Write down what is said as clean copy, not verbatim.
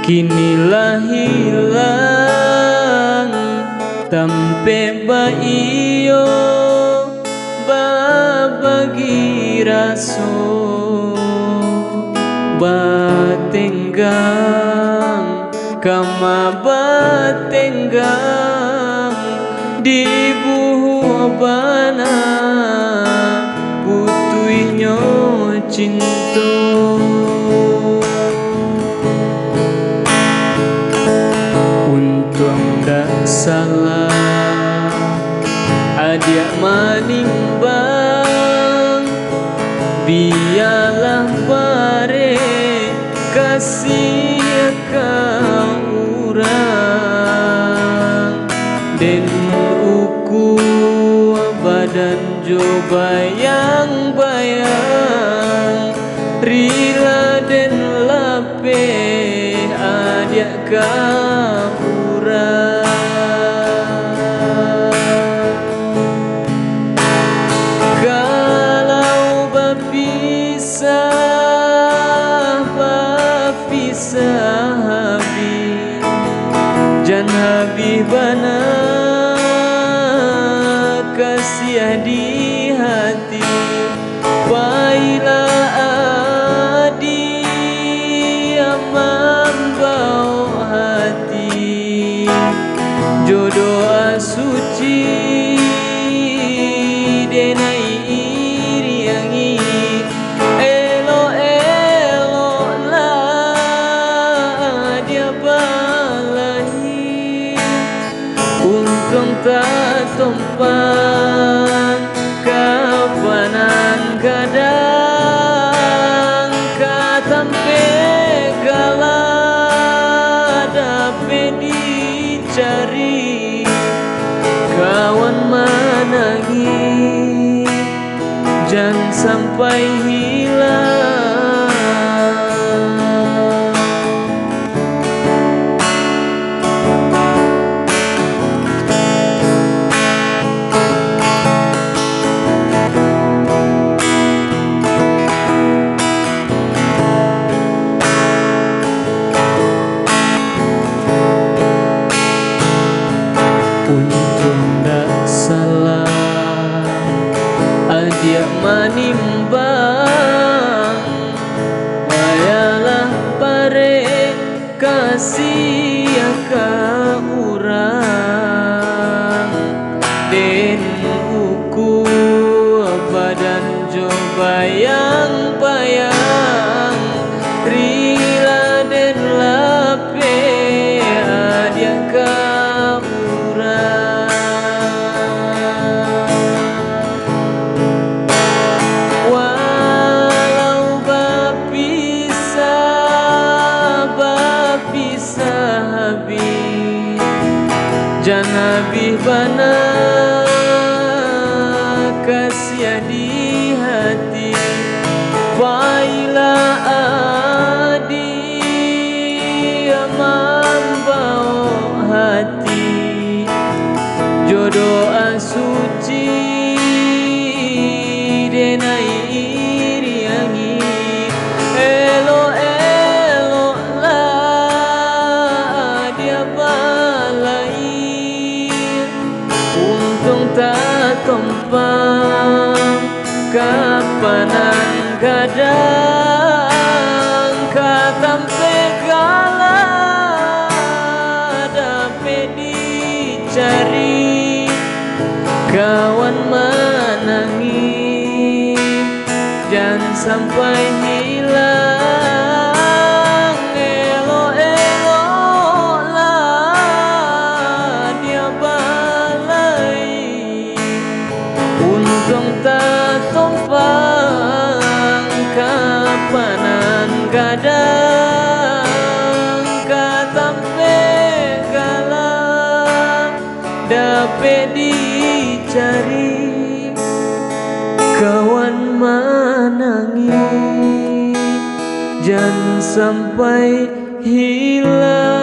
Kinilah hilang tampe baiyo babagi raso batenggang kama batenggang di buhu bana putuinyo cinto salah adia manimbang biarlah pare kasih kau urang den uku badan jo bayang-bayang rila den lape adia kau urang. Jan habibana kasih di hati Baila adi amam bau hati jodoh suci denai iriangi elo lah dia untung tak tumpang kapanan kadang katampe gala dapat dicari kawan manangi jangan sampai hilang. Untung tak salah adia manimbang bayalah pare kasih ka urang den uku badan jo bayang-bayang rila den lape adia ka jangan bana kasih di hati Baila adi amam bau hati jodoh suci denai iriangi elo lah dia untung tak tumpang kapanan kadang katampe gala dapat dicari kawan manangi jangan sampai hilang. Untung tak tumpang kapanan kadang katampe gala dapat dicari kawan manangi jangan sampai hilang.